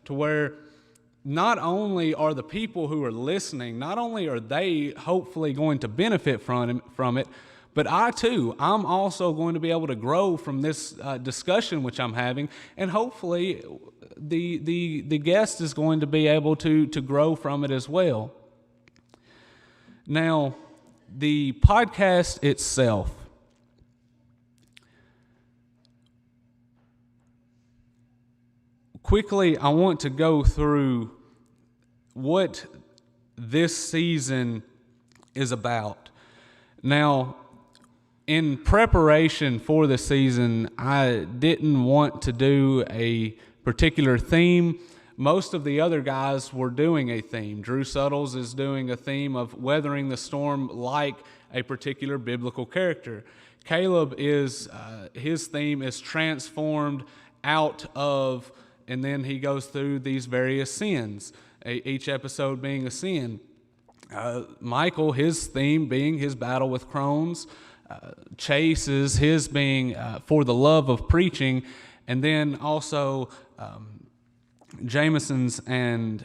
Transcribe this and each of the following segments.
to where not only are the people who are listening, not only are they hopefully going to benefit from it, but I'm also going to be able to grow from this discussion which I'm having, and hopefully the guest is going to be able to grow from it as well. Now, the podcast itself. Quickly, I want to go through what this season is about. Now, in preparation for the season, I didn't want to do a particular theme. Most of the other guys were doing a theme. Drew Suttles is doing a theme of weathering the storm like a particular biblical character. Caleb is, his theme is transformed out of, and then he goes through these various sins, each episode being a sin. Michael, his theme being his battle with Crohn's. Chase is his being for the love of preaching. And then also Jameson's and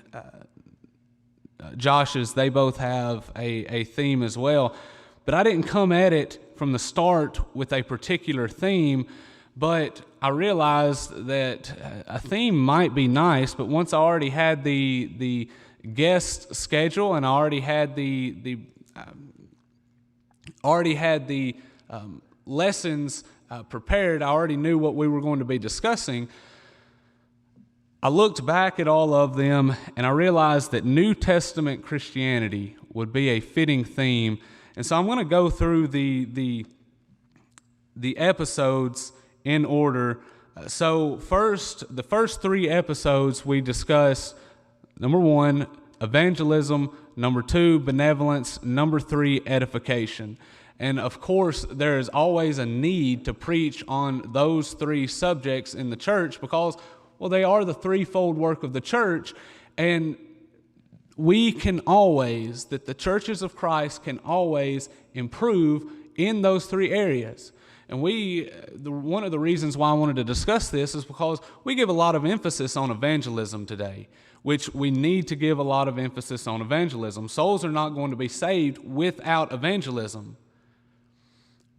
Josh's, they both have a theme as well. But I didn't come at it from the start with a particular theme, but I realized that a theme might be nice, but once I already had the guest schedule and I already had the lessons prepared, I already knew what we were going to be discussing. I looked back at all of them and I realized that New Testament Christianity would be a fitting theme, and so I'm going to go through the episodes in order. So the first 3 episodes we discuss, number 1, evangelism, number 2, benevolence, number 3, edification. And of course, there is always a need to preach on those 3 subjects in the church because, well, they are the threefold work of the church, and the churches of Christ can always improve in those 3 areas. And one of the reasons why I wanted to discuss this is because we give a lot of emphasis on evangelism today, which we need to give a lot of emphasis on evangelism. Souls are not going to be saved without evangelism.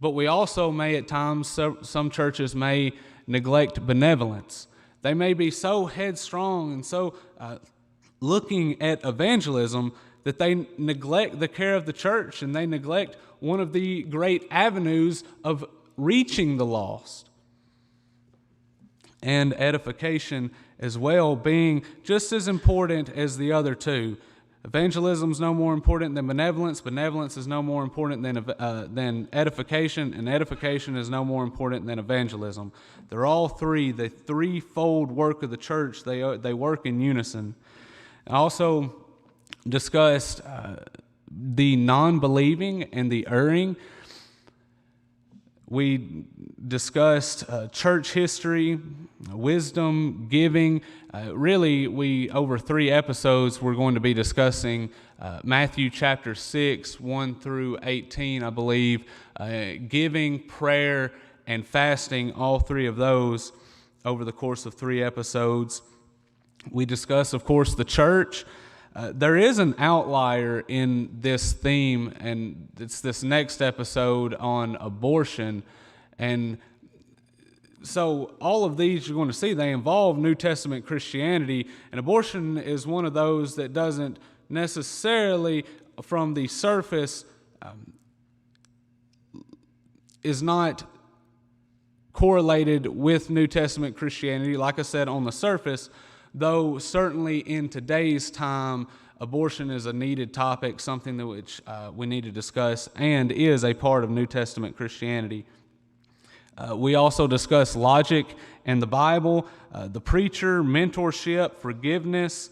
But we also may at times, some churches may neglect benevolence. They may be so headstrong and so looking at evangelism that they neglect the care of the church, and they neglect one of the great avenues of reaching the lost. And edification as well being just as important as the other 2. Evangelism is no more important than benevolence. Benevolence is no more important than edification, and edification is no more important than evangelism. They're all 3, the threefold work of the church. They work in unison. I also discussed the non-believing and the erring. We discussed church history, wisdom, giving. Over 3 episodes, we're going to be discussing Matthew chapter 6, 1 through 18, I believe, giving, prayer, and fasting, all 3 of those over the course of 3 episodes. We discuss, of course, the church. There is an outlier in this theme, and it's this next episode on abortion. And so all of these you're going to see, they involve New Testament Christianity, and abortion is one of those that doesn't necessarily, from the surface, is not correlated with New Testament Christianity, like I said, on the surface, though certainly in today's time, abortion is a needed topic, something that which we need to discuss, and is a part of New Testament Christianity. We also discuss logic and the Bible, the preacher, mentorship, forgiveness,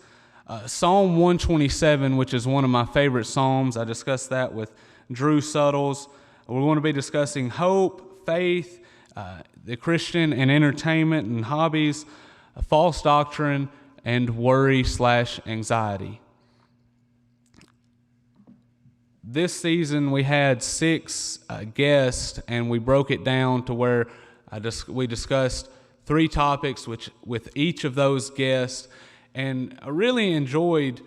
Psalm 127, which is one of my favorite psalms. I discussed that with Drew Suttles. We're going to be discussing hope, faith, the Christian and entertainment and hobbies, false doctrine, and worry/anxiety. This season we had 6 guests, and we broke it down to where we discussed 3 topics with each of those guests, And I really enjoyed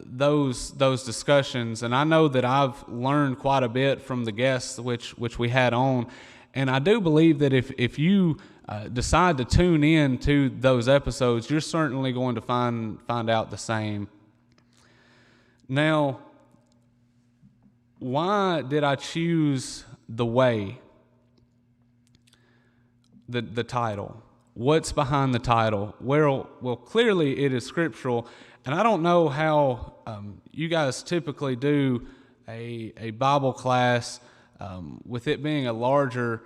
those discussions, and I know that I've learned quite a bit from the guests which we had on. And I do believe that if you decide to tune in to those episodes, you're certainly going to find out the same. Now, why did I choose The Way? The title. What's behind the title? Well, clearly it is scriptural, and I don't know how you guys typically do a Bible class with it being a larger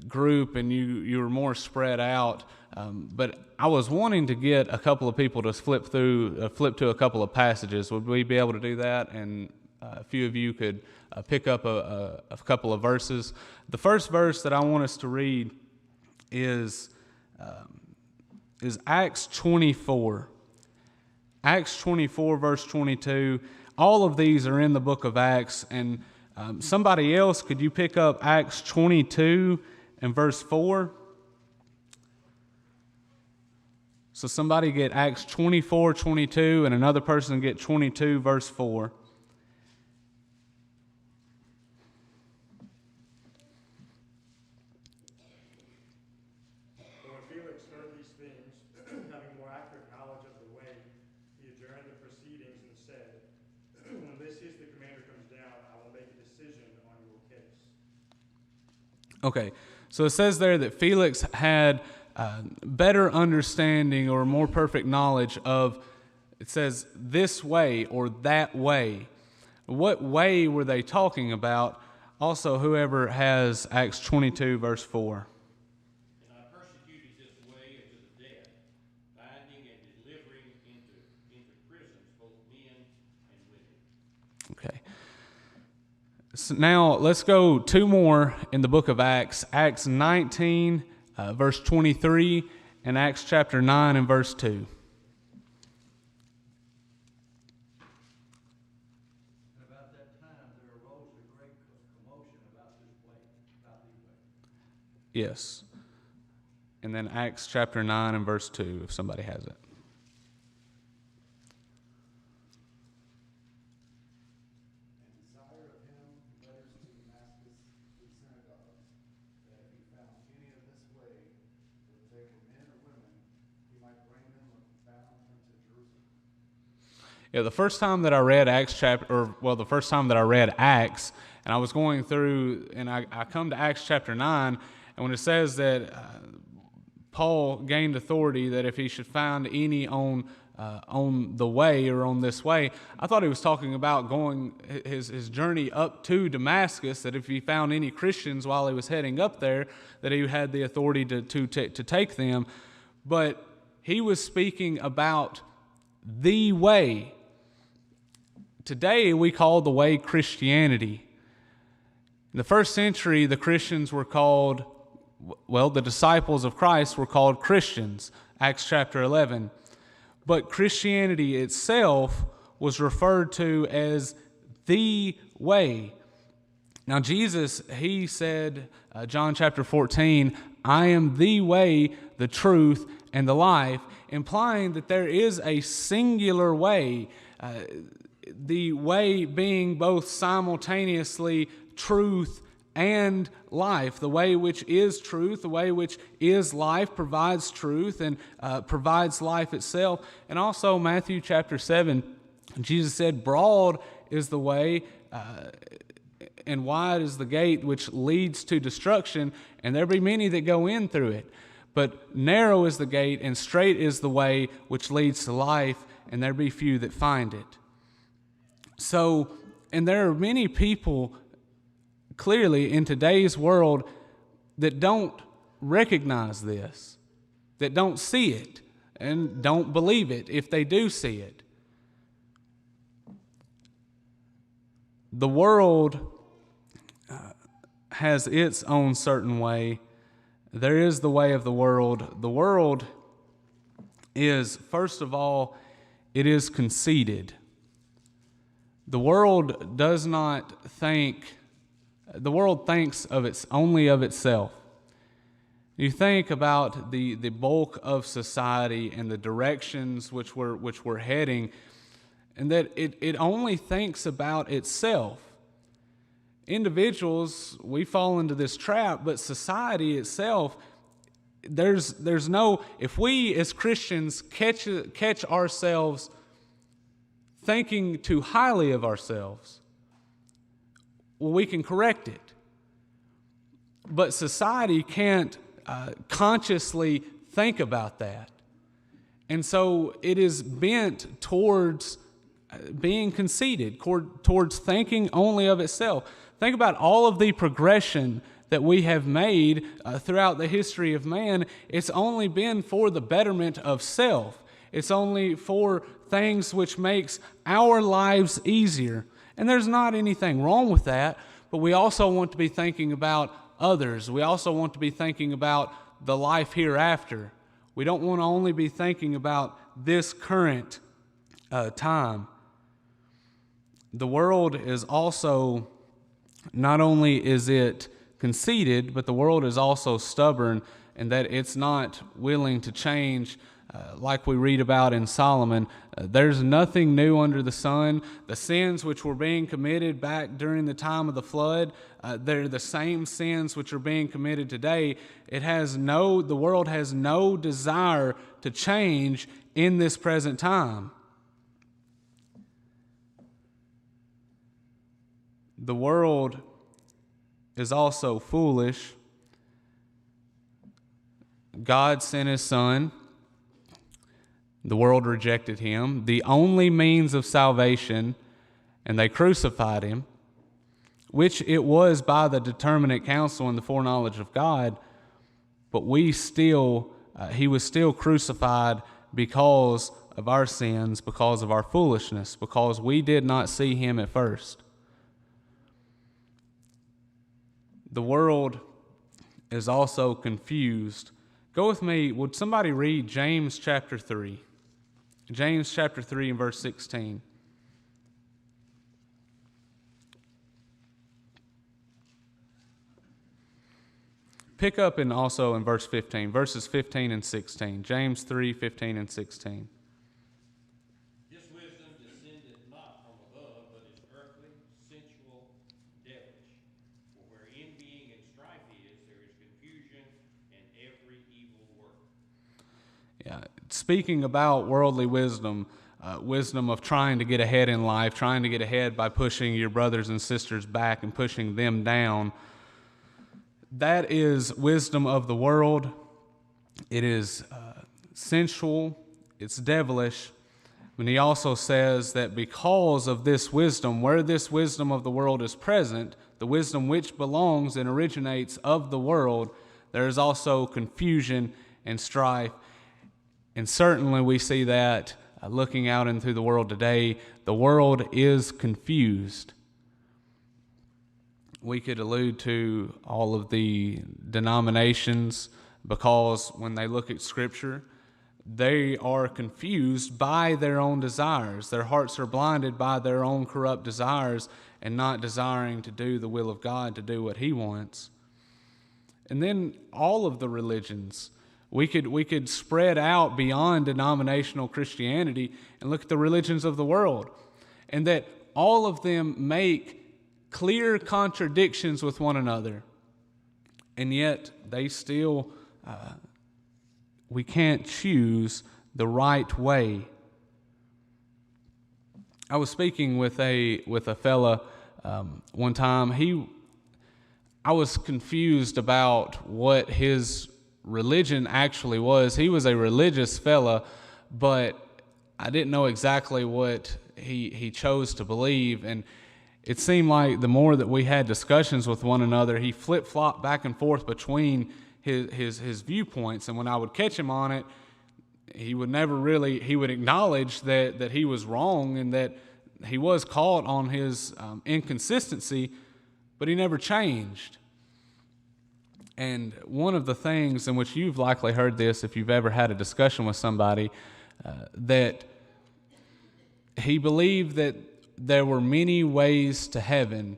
group and you're more spread out. But I was wanting to get a couple of people to flip to a couple of passages. Would we be able to do that? And a few of you could pick up a couple of verses. The first verse that I want us to read is Acts 24. Acts 24, verse 22. All of these are in the book of Acts. And somebody else, could you pick up Acts 22 and verse 4? So somebody get Acts 24, 22, and another person get 22, verse 4. Okay, so it says there that Felix had better understanding or more perfect knowledge of, it says, this way or that way. What way were they talking about? Also, whoever has Acts 22, verse 4. And I persecuted this way unto the death, binding and delivering into prisons both men and women. Okay. So now let's go two more in the book of Acts. Acts 19, verse 23, and Acts chapter 9 and verse 2. And about that time there arose a great commotion about this way, about these ways. Yes. And then Acts chapter 9 and verse 2, if somebody has it. Yeah, the first time that I read Acts, and I was going through, and I come to Acts chapter 9, and when it says that Paul gained authority that if he should find any on the way or on this way, I thought he was talking about going his journey up to Damascus, that if he found any Christians while he was heading up there, that he had the authority to take them. But he was speaking about the way. Today we call the way Christianity. In the first century, the Christians were called, the disciples of Christ were called Christians, Acts chapter 11. But Christianity itself was referred to as the way. Now Jesus, he said, John chapter 14, I am the way, the truth, and the life, implying that there is a singular way, the way being both simultaneously truth and life. The way which is truth, the way which is life, provides truth and provides life itself. And also Matthew chapter 7, Jesus said, broad is the way and wide is the gate which leads to destruction, and there be many that go in through it. But narrow is the gate and straight is the way which leads to life, and there be few that find it. So, and there are many people clearly in today's world that don't recognize this, that don't see it, and don't believe it if they do see it. The world has its own certain way. There is the way of the world. The world is, first of all, it is conceited. The world does not think, the world thinks only of itself. You think about the bulk of society and the directions which we're heading, and that it only thinks about itself. Individuals, we fall into this trap, but society itself, there's no, if we as Christians catch ourselves thinking too highly of ourselves, well, we can correct it. But society can't consciously think about that. And so it is bent towards being conceited, towards thinking only of itself. Think about all of the progression that we have made throughout the history of man. It's only been for the betterment of self. It's only for things which makes our lives easier. And there's not anything wrong with that, but we also want to be thinking about others. We also want to be thinking about the life hereafter. We don't want to only be thinking about this current time. The world is also, not only is it conceited, but the world is also stubborn, and that it's not willing to change. Like we read about in Solomon, there's nothing new under the sun. The sins which were being committed back during the time of the flood, they're the same sins which are being committed today. The world has no desire to change in this present time. The world is also foolish. God sent His Son. The world rejected Him, the only means of salvation, and they crucified Him, which it was by the determinate counsel and the foreknowledge of God, but He was still crucified because of our sins, because of our foolishness, because we did not see Him at first. The world is also confused. Go with me, would somebody read James chapter 3? James chapter 3 and verse 16. Pick up also in verse 15, verses 15 and 16. James 3, 15 and 16. This wisdom descended not from above, but is earthly, sensual, devilish. For where envying and strife is, there is confusion and every evil work. Yeah, speaking about worldly wisdom, wisdom of trying to get ahead in life, trying to get ahead by pushing your brothers and sisters back and pushing them down, that is wisdom of the world. It is sensual, it's devilish. And he also says that because of this wisdom, where this wisdom of the world is present, the wisdom which belongs and originates of the world, there is also confusion and strife. And certainly we see that looking out into the world today. The world is confused. We could allude to all of the denominations because when they look at Scripture, they are confused by their own desires. Their hearts are blinded by their own corrupt desires and not desiring to do the will of God, to do what He wants. And then all of the religions, we could spread out beyond denominational Christianity and look at the religions of the world, and that all of them make clear contradictions with one another, and yet they still, we can't choose the right way. I was speaking with a fella one time. I was confused about what his religion actually was. He was a religious fella, but I didn't know exactly what he chose to believe, and it seemed like the more that we had discussions with one another, he flip-flopped back and forth between his viewpoints. And when I would catch him on it, he would acknowledge that he was wrong and that he was caught on his inconsistency, but he never changed. And one of the things in which you've likely heard this if you've ever had a discussion with somebody, that he believed that there were many ways to heaven,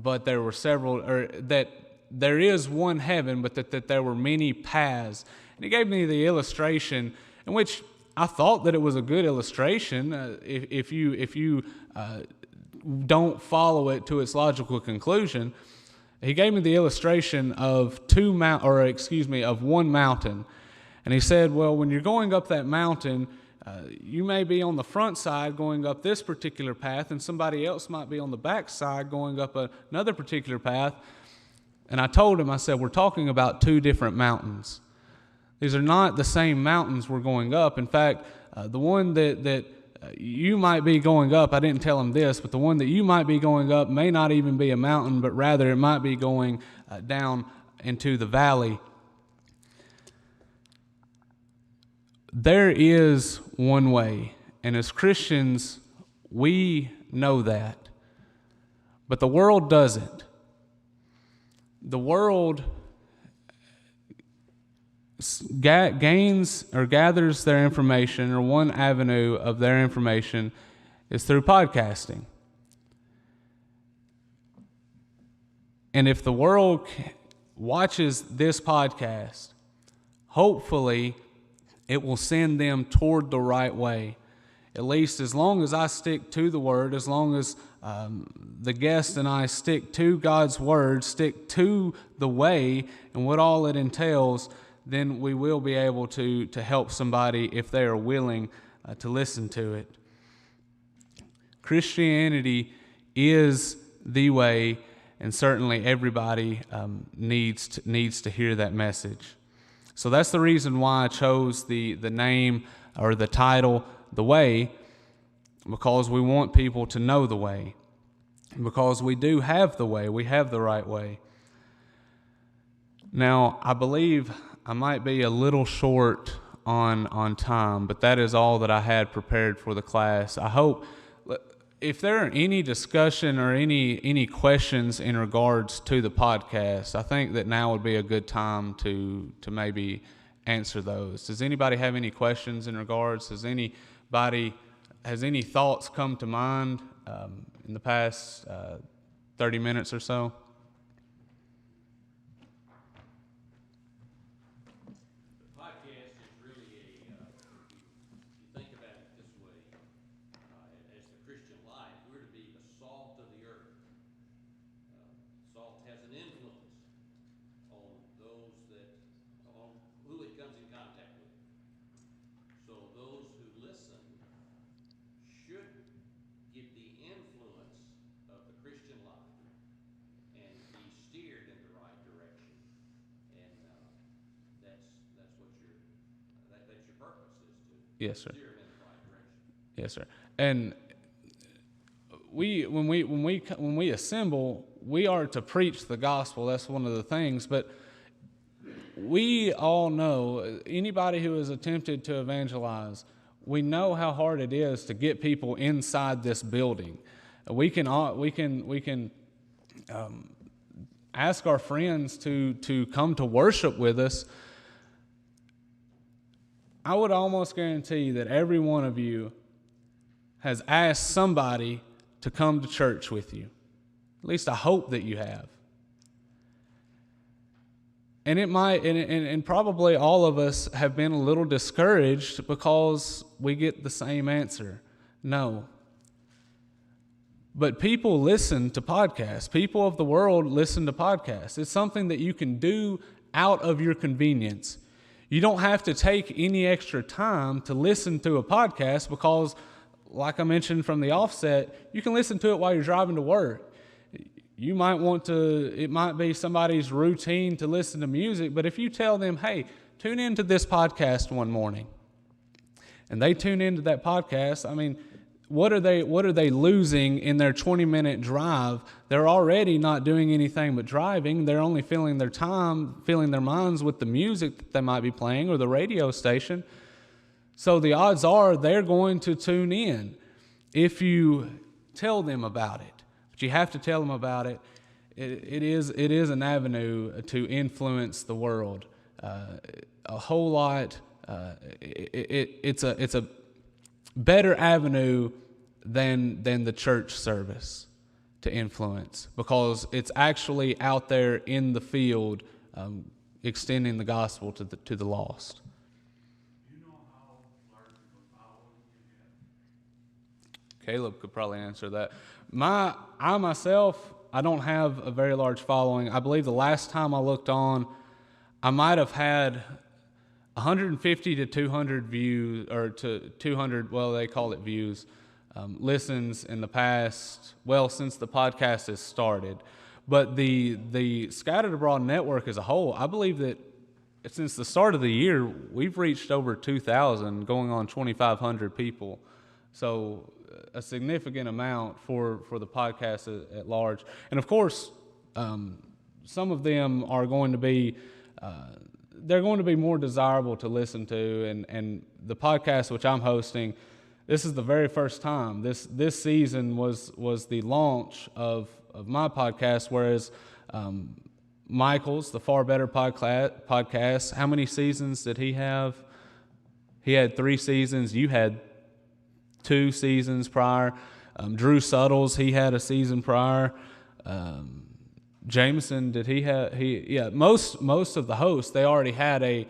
but there were several, or that there is one heaven, but that there were many paths. And he gave me the illustration, in which I thought that it was a good illustration. If you don't follow it to its logical conclusion, he gave me the illustration of of one mountain. And he said, well, when you're going up that mountain, you may be on the front side going up this particular path, and somebody else might be on the back side going up another particular path. And I told him, I said, we're talking about two different mountains. These are not the same mountains we're going up. In fact, the one that you might be going up, I didn't tell him this, but the one that you might be going up may not even be a mountain, but rather it might be going down into the valley. There is one way, and as Christians, we know that. But the world doesn't. The world gains or gathers their information, or one avenue of their information is through podcasting. And if the world watches this podcast, hopefully it will send them toward the right way. At least as long as I stick to the Word, as long as the guest and I stick to God's Word, stick to the way and what all it entails, then we will be able to help somebody if they are willing to listen to it. Christianity is the way, and certainly everybody needs to hear that message. So that's the reason why I chose the name or the title, The Way, because we want people to know the way. Because we do have the way, we have the right way. Now, I believe I might be a little short on time, but that is all that I had prepared for the class. I hope, if there are any discussion or any questions in regards to the podcast, I think that now would be a good time to maybe answer those. Does anybody have any questions in regards? Has any thoughts come to mind in the past 30 minutes or so? Yes, sir. Yes, sir. And when we assemble, we are to preach the gospel. That's one of the things. But we all know, anybody who has attempted to evangelize, we know how hard it is to get people inside this building. We can ask our friends to come to worship with us. I would almost guarantee that every one of you has asked somebody to come to church with you. At least I hope that you have. And it might, and probably all of us have been a little discouraged because we get the same answer: no. But people listen to podcasts. People of the world listen to podcasts. It's something that you can do out of your convenience. You don't have to take any extra time to listen to a podcast because, like I mentioned from the offset, you can listen to it while you're driving to work. You might it might be somebody's routine to listen to music, but if you tell them, hey, tune into this podcast one morning, and they tune into that podcast, I mean, what are they losing in their 20-minute drive? They're already not doing anything but driving. They're only filling their minds with the music that they might be playing or the radio station. So the odds are they're going to tune in if you tell them about it. But you have to tell them about it. It is an avenue to influence the world a whole lot. It's a better avenue than the church service. to influence, because it's actually out there in the field, extending the gospel to the lost. Do you know how large of a following you have? Caleb could probably answer that. I myself, I don't have a very large following. I believe the last time I looked on, I might have had 150 to 200 views, or to 200, well, they call it views, listens in the past, well, since the podcast has started. But the Scattered Abroad network as a whole, I believe that since the start of the year, we've reached over 2,000, going on 2,500 people. So a significant amount for the podcast at large. And of course, some of them are going to be, they're going to be more desirable to listen to. And the podcast which I'm hosting, this is the very first time. This season was the launch of my podcast, whereas Michael's, the Far Better podcast, how many seasons did he have? He had 3 seasons. You had 2 seasons prior. Drew Suttles, he had a season prior. Jameson, did he have? Most of the hosts, they already had a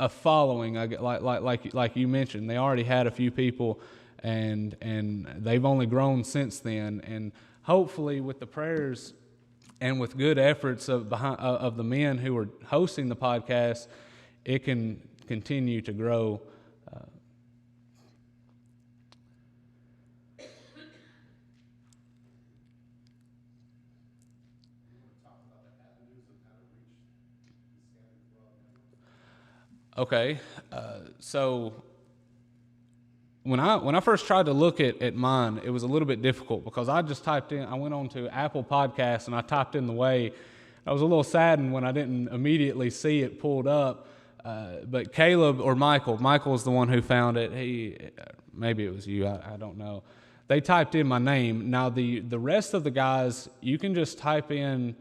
following. Like you mentioned, they already had a few people, and they've only grown since then. And hopefully, with the prayers and with good efforts of the men who are hosting the podcast, it can continue to grow. Okay, so when I first tried to look at mine, it was a little bit difficult because I just typed in. I went on to Apple Podcasts and I typed in the way. I was a little saddened when I didn't immediately see it pulled up. But Caleb or Michael's the one who found it. Maybe it was you. I don't know. They typed in my name. Now the rest of the guys, you can just type in.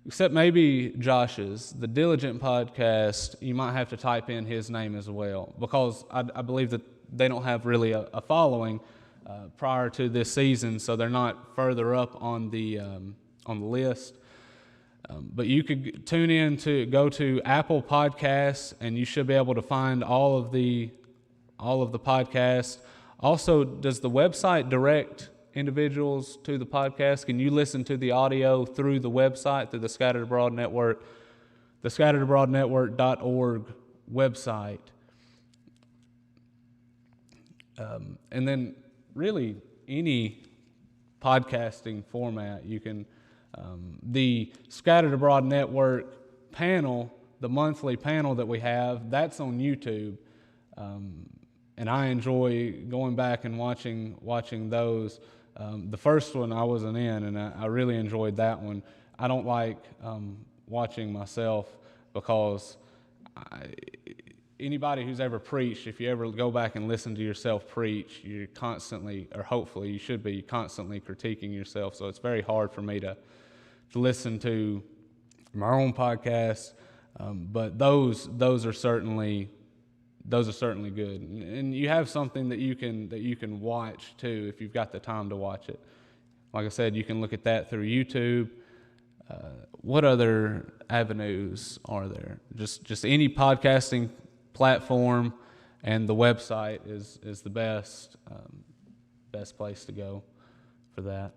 Except maybe Josh's, the Diligent podcast, you might have to type in his name as well, because I believe that they don't have really a following prior to this season, so they're not further up on the list. But you could go to Apple Podcasts, and you should be able to find all of the podcasts. Also, does the website direct individuals to the podcast? Can you listen to the audio through the website, through the Scattered Abroad Network, the scatteredabroadnetwork.org website? And then really any podcasting format, you can, the Scattered Abroad Network panel, the monthly panel that we have, that's on YouTube. And I enjoy going back and watching those. The first one I wasn't in, and I really enjoyed that one. I don't like watching myself because anybody who's ever preached, if you ever go back and listen to yourself preach, you're constantly, or hopefully you should be constantly critiquing yourself. So it's very hard for me to listen to my own podcast. But those are certainly good, and you have something that you can watch too if you've got the time to watch it. Like I said, you can look at that through YouTube. What other avenues are there? Just any podcasting platform, and the website is the best place to go for that.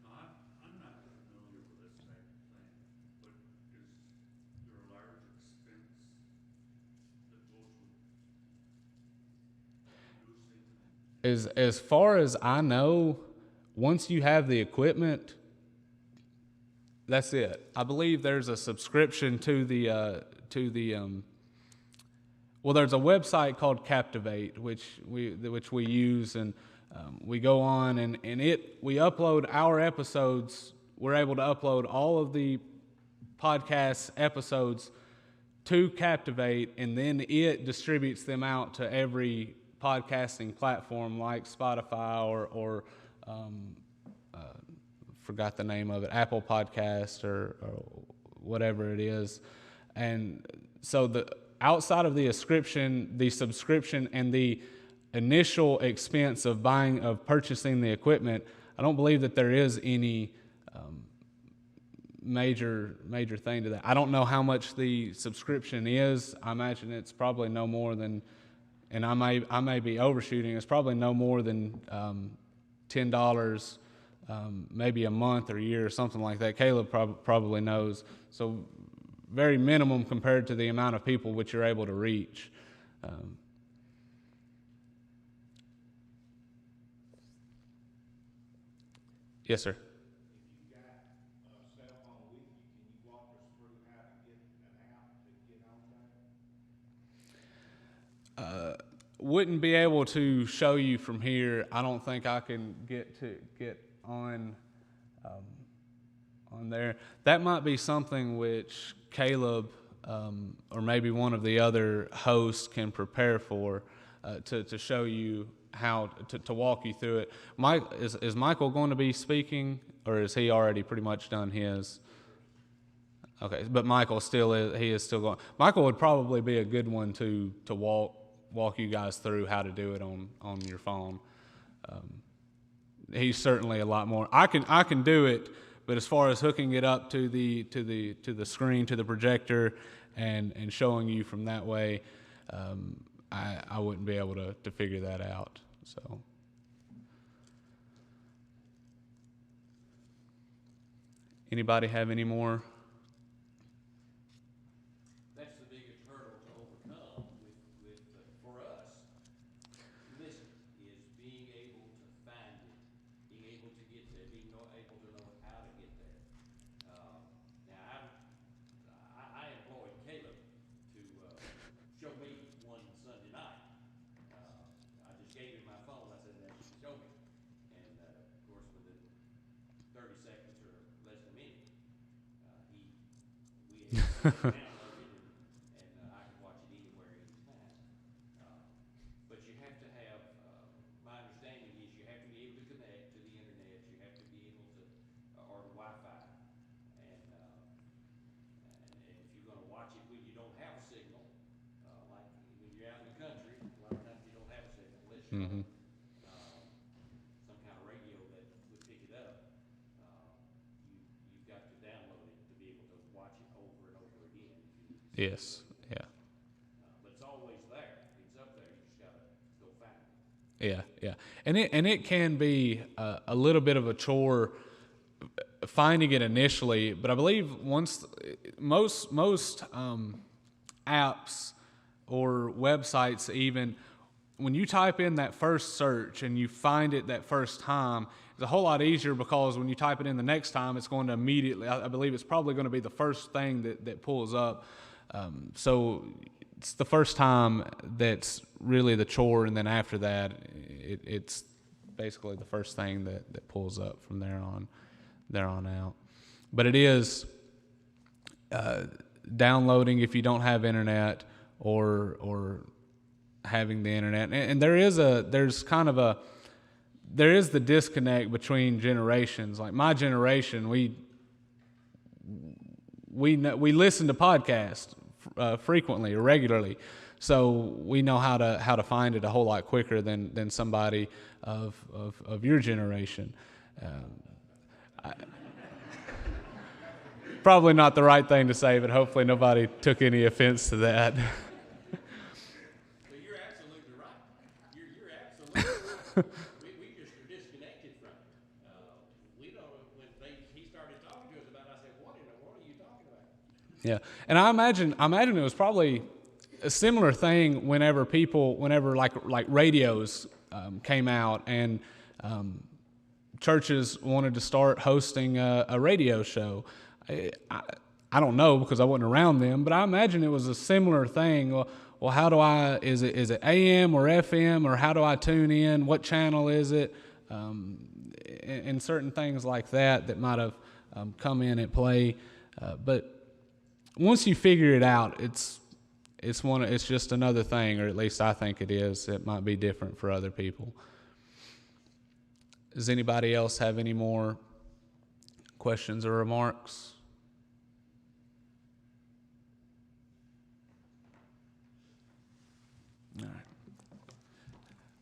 I'm not familiar with this type of thing, but is there a large expense that goes with producing? As far as I know, once you have the equipment, that's it. I believe there's a subscription to the well, there's a website called Captivate, which we use, and we go on and we upload our episodes. We're able to upload all of the podcast episodes to Captivate, and then it distributes them out to every podcasting platform like Spotify or forgot the name of it, Apple Podcast or whatever it is. And so outside of the subscription and initial expense of purchasing the equipment, I don't believe that there is any major thing to that. I don't know how much the subscription is. I imagine it's probably no more than, and I may be overshooting. It's probably no more than $10, maybe a month or a year or something like that. Caleb probably knows. So very minimum compared to the amount of people which you're able to reach. Yes, sir. If you've got a cell phone with you, can you walk us through how to get an app to get on there? Wouldn't be able to show you from here. I don't think I can get on there. That might be something which Caleb or maybe one of the other hosts can prepare for to show you how to walk you through it. Is Michael going to be speaking, or is he already pretty much done his? Okay, but Michael still is. He is still going. Michael would probably be a good one to walk you guys through how to do it on your phone. He's certainly a lot more. I can do it, but as far as hooking it up to the screen, to the projector, and showing you from that way, I wouldn't be able to figure that out. So. Anybody have any more? That's the biggest hurdle to overcome for us, listening, is being able to find it, being able to get there, able to know how to get there. Now, I employed Caleb to show me one Sunday night. I just gave him my phone. I said, "Now you can show me." And of course, within 30 seconds or less than a minute, we had downloaded and I could watch it anywhere, anytime. But you have to have, my understanding is you have to be able to connect to the internet. You have to be able to, or the Wi-Fi. And if you're going to watch it when you don't have a signal, like when you're out in the country, a lot of times you don't have a signal unless you're on some kind of radio that would pick it up. You've got to download it to be able to watch it over and over again. If you need to see Yes. it. Yeah. But it's always there. It's up there. You just got to go find it. Yeah. And it can be a little bit of a chore finding it initially, but I believe once most apps or websites, even when you type in that first search and you find it that first time, it's a whole lot easier, because when you type it in the next time, it's going to immediately, I believe it's probably going to be the first thing that pulls up. So it's the first time that's really the chore, and then after that, it's basically the first thing that pulls up from there on out. But it is downloading if you don't have internet, or having the internet, and there is the disconnect between generations. Like my generation, we listen to podcasts frequently or regularly, so we know how to find it a whole lot quicker than somebody of your generation. Probably not the right thing to say, but hopefully nobody took any offense to that. So you're absolutely right. You're absolutely right. We just are disconnected from it. We don't, when he started talking to us about it, I said, what in the world are you talking about? Yeah, and I imagine it was probably a similar thing whenever like radios came out, and churches wanted to start hosting a radio show. I don't know, because I wasn't around them, but I imagine it was a similar thing. Well, is it AM or FM, or how do I tune in? What channel is it? And certain things like that might have come in at play. But once you figure it out, it's just another thing, or at least I think it is. It might be different for other people. Does anybody else have any more questions or remarks? All right.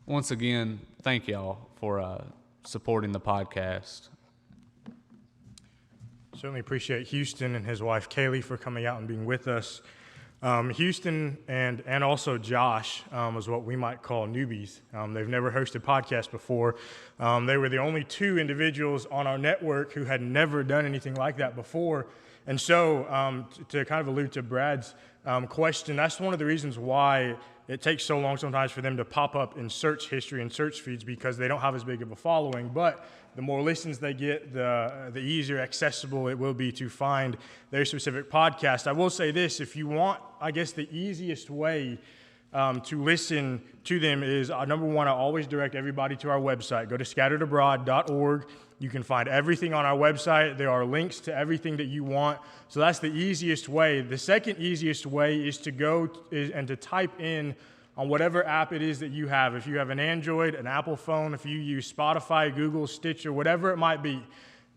once again, thank y'all for supporting the podcast. Certainly appreciate Houston and his wife Kaylee for coming out and being with us. Houston and also Josh is what we might call newbies. They've never hosted podcasts before. They were the only two individuals on our network who had never done anything like that before. And so to kind of allude to Brad's question, that's one of the reasons why it takes so long sometimes for them to pop up in search history and search feeds, because they don't have as big of a following. But the more listens they get, the easier accessible it will be to find their specific podcast. I will say this, if you want, I guess the easiest way to listen to them is, number one, I always direct everybody to our website. Go to scatteredabroad.org. You can find everything on our website. There are links to everything that you want. So that's the easiest way. The second easiest way is to go and to type in on whatever app it is that you have. If you have an Android, an Apple phone, if you use Spotify, Google, Stitcher, whatever it might be,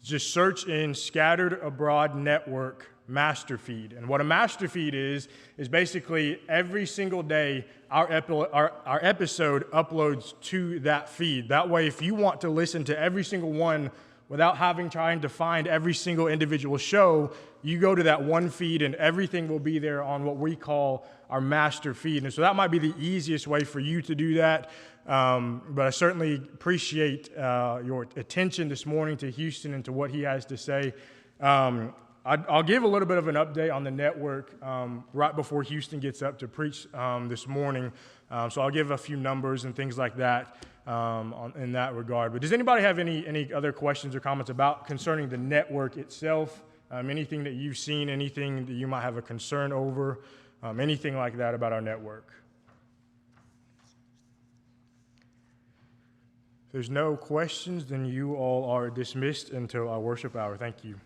just search in Scattered Abroad Network master feed. And what a master feed is basically every single day our episode uploads to that feed. That way, if you want to listen to every single one without trying to find every single individual show, you go to that one feed and everything will be there on what we call our master feed. And so that might be the easiest way for you to do that. But I certainly appreciate your attention this morning to Houston and to what he has to say. I'll give a little bit of an update on the network right before Houston gets up to preach this morning. So I'll give a few numbers and things like that in that regard. But does anybody have any other questions or comments concerning the network itself? Anything that you've seen, anything that you might have a concern over, anything like that about our network? If there's no questions, then you all are dismissed until our worship hour. Thank you.